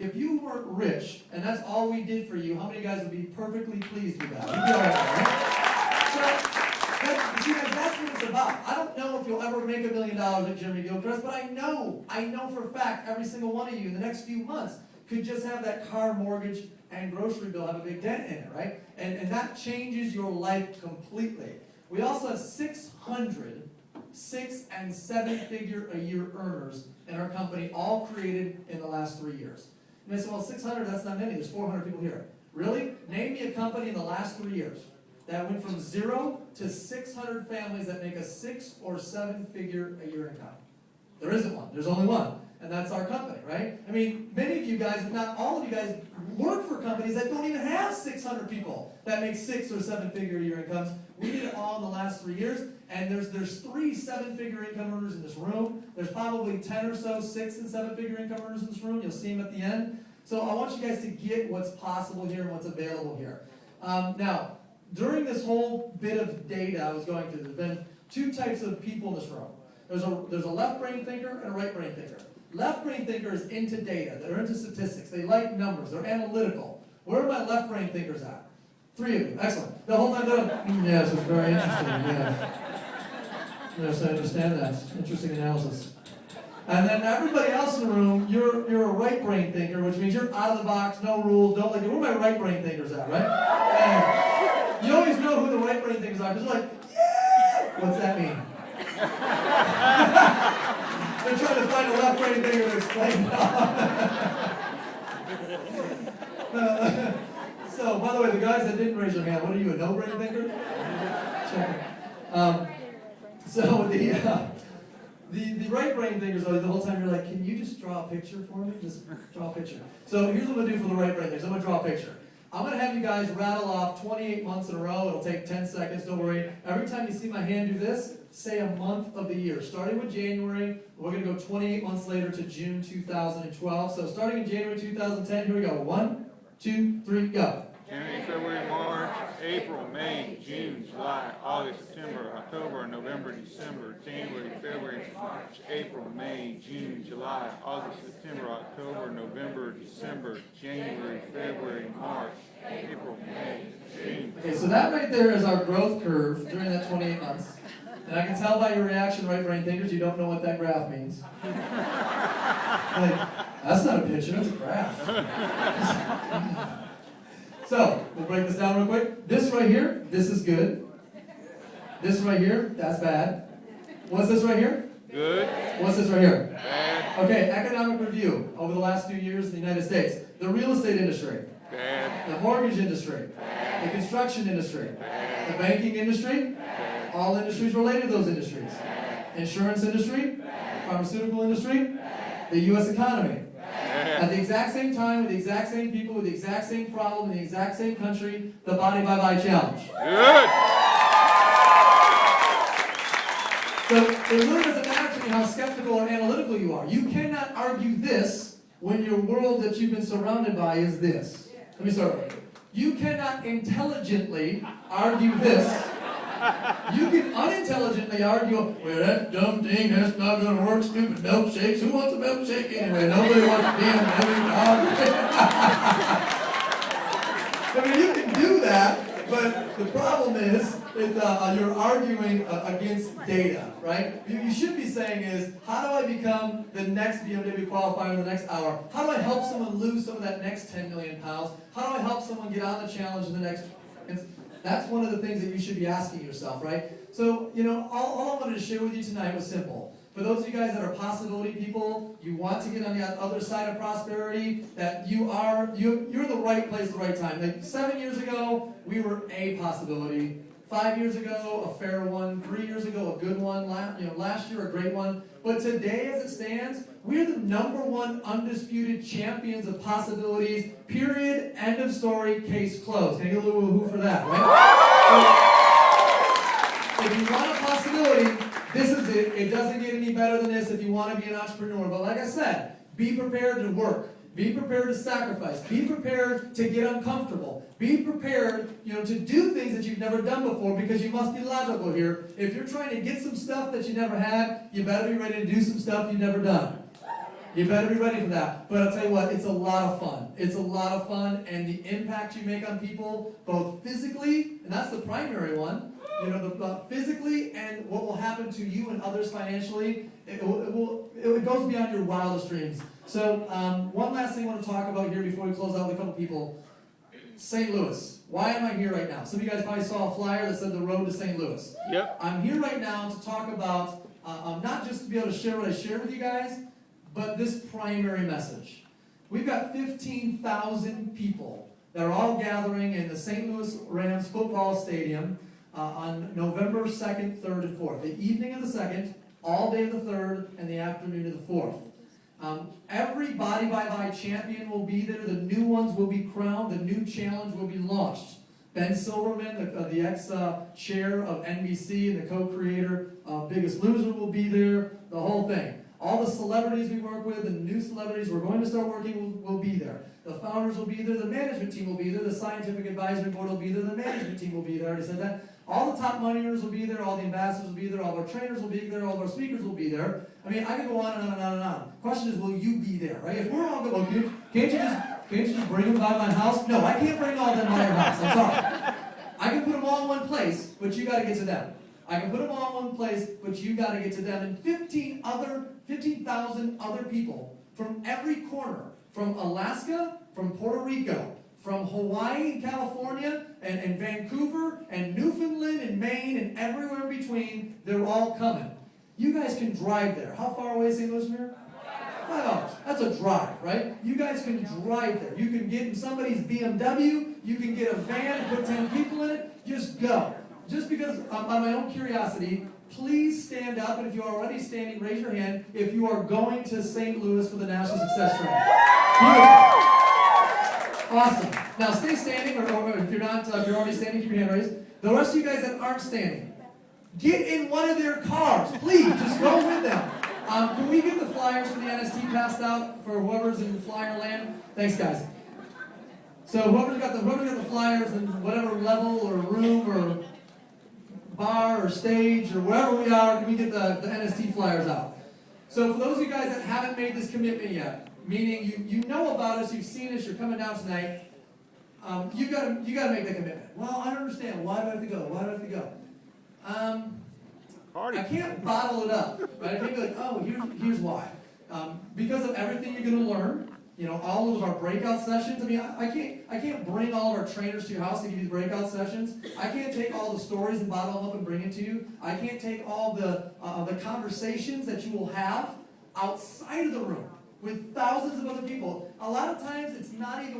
if you weren't rich, and that's all we did for you, how many guys would be perfectly pleased with that? You'd be all right, right? So, see, guys, that's what it's about. I don't know if you'll ever make $1 million at Jimmy Gilchrist, but I know for a fact every single one of you in the next few months could just have that car, mortgage, and grocery bill have a big dent in it, right? And that changes your life completely. We also have 600 6- and 7-figure-a-year earners in our company, all created in the last 3 years. And I said, well, 600, that's not many. There's 400 people here. Really? Name me a company in the last 3 years that went from 0 to 600 families that make a 6- or 7-figure-a-year income. There isn't one. There's only one. And that's our company, right? I mean, many of you guys, if not all of you guys, work for companies that don't even have 600 people that make 6- or 7-figure-a-year incomes. We did it all in the last 3 years, and there's 3 7-figure income earners in this room. There's probably 10 or so 6- and 7-figure income earners in this room. You'll see them at the end. So I want you guys to get what's possible here and what's available here. Now, during this whole bit of data I was going through, there's been 2 types of people in this room. There's a left brain thinker and a right brain thinker. Left brain thinker is into data. They're into statistics. They like numbers. They're analytical. Where are my left brain thinkers at? 3 of you. Excellent. The whole time they're yes, it's very interesting. Yes, I understand that. Interesting analysis. And then everybody else in the room, you're a right brain thinker, which means you're out of the box, no rules, don't like it. Where are my right brain thinkers at, right? And you always know who the right brain thinkers are, because you're like, yeah! What's that mean? They're trying to find a left brain thinker to explain it. So, by the way, the guys that didn't raise their hand, what are you, a no brain thinker? Check. So the right brain thinkers, the whole time you're like, can you just draw a picture for me? Just draw a picture. So here's what I'm going to do for the right brain thinkers. I'm going to draw a picture. I'm going to have you guys rattle off 28 months in a row. It'll take 10 seconds, don't worry. Every time you see my hand do this, say a month of the year. Starting with January, we're going to go 28 months later to June 2012. So starting in January 2010, here we go. 1, 2, 3, go. January, February, March, April, May, June, July, August, September, October, November, December, January, February, March, April, May, June, July, August, September, October, November, December, January, February, March, April, May, June. Okay, so that right there is our growth curve during that 28 months. And I can tell by your reaction, right brain thinkers, you don't know what that graph means. Like, that's not a picture, that's a graph. So, we'll break this down real quick. This right here, this is good. This right here, that's bad. What's this right here? Good. What's this right here? Bad. Okay, economic review over the last few years in the United States. The real estate industry. Bad. The mortgage industry. Bad. The construction industry. Bad. The banking industry. Bad. All industries related to those industries. Bad. Insurance industry. Bad. Pharmaceutical industry. Bad. The U.S. economy. Bad. At the exact same time, with the exact same people, with the exact same problem, in the exact same country, the Body Bye-Bye Challenge. Good. So it really doesn't matter to me how skeptical or analytical you are. You cannot argue this when your world that you've been surrounded by is this. Let me start with it. You cannot intelligently argue this. You can unintelligently argue, well, that dumb thing, that's not going to work, stupid milkshakes. Who wants a milkshake anyway? Nobody wants to be in every dog. I mean, you can do that, but the problem is you're arguing against data, right? You should be saying is, how do I become the next BMW qualifier in the next hour? How do I help someone lose some of that next 10 million pounds? How do I help someone get on the challenge in the next... That's one of the things that you should be asking yourself, right? So, all I wanted to share with you tonight was simple. For those of you guys that are possibility people, you want to get on the other side of prosperity, that you're in the right place at the right time. Like 7 years ago, we were a possibility. 5 years ago, a fair one. 3 years ago, a good one. Last year, a great one. But today, as it stands, we're the #1 undisputed champions of possibilities. Period. End of story. Case closed. Can I get a little woo-hoo for that, right? So, if you want a possibility, this is it. It doesn't get any better than this if you want to be an entrepreneur. But like I said, be prepared to work. Be prepared to sacrifice. Be prepared to get uncomfortable. Be prepared, to do things that you've never done before, because you must be logical here. If you're trying to get some stuff that you never had, you better be ready to do some stuff you've never done. You better be ready for that. But I'll tell you what, it's a lot of fun. It's a lot of fun, and the impact you make on people, both physically, and that's the primary one, you know, the physically, and what will happen to you and others financially, it goes beyond your wildest dreams. So one last thing I want to talk about here before we close out with a couple people. St. Louis. Why am I here right now? Some of you guys probably saw a flyer that said the road to St. Louis. Yep. I'm here right now to talk about, not just to be able to share what I share with you guys, but this primary message. We've got 15,000 people that are all gathering in the St. Louis Rams football stadium on November 2nd, 3rd, and 4th. The evening of the 2nd, all day of the 3rd, and the afternoon of the 4th. Every Body by Bye champion will be there. The new ones will be crowned. The new challenge will be launched. Ben Silverman, the ex-chair of NBC and the co-creator of Biggest Loser, will be there. The whole thing. All the celebrities we work with, the new celebrities we're going to start working will be there. The founders will be there. The management team will be there. The scientific advisory board will be there. The management team will be there. I already said that. All the top money earners will be there. All the ambassadors will be there. All of our trainers will be there. All of our speakers will be there. I mean, I could go on and on and on and on. Question is, will you be there? Right? If we're all good, well, can't you just bring them by my house? No, I can't bring all of them by your house. I'm sorry. I can put them all in one place, but you got to get to them. I can put them all in one place, but you got to get to them. And 15,000 other people from every corner, from Alaska, from Puerto Rico, from Hawaii and California, and Vancouver, and Newfoundland, and Maine, and everywhere in between, they're all coming. You guys can drive there. How far away is St. Louis from here? 5 hours. That's a drive, right? You guys can drive there. You can get in somebody's BMW. You can get a van and put 10 people in it. Just go. Just because, on my own curiosity, please stand up. And if you're already standing, raise your hand if you are going to St. Louis for the National Success Train. Beautiful. Awesome. Now stay standing, or if you're not, if you're already standing, keep your hand raised. The rest of you guys that aren't standing, get in one of their cars. Please, just go with them. Can we get the flyers for the NST passed out for whoever's in flyer land? Thanks, guys. So whoever's got the flyers in whatever level or room or bar or stage or wherever we are, can we get the NST flyers out? So for those of you guys that haven't made this commitment yet, meaning you know about us, you've seen us, you're coming down tonight, you got to make that commitment. Well, I don't understand. Why do I have to go? Why do I have to go? I can't bottle it up, right? I can't be like, oh, here's why. Because of everything you're going to learn, you know, all of our breakout sessions. I mean, I can't bring all of our trainers to your house to give you the breakout sessions. I can't take all the stories and bottle them up and bring it to you. I can't take all the conversations that you will have outside of the room with thousands of other people. A lot of times, it's not even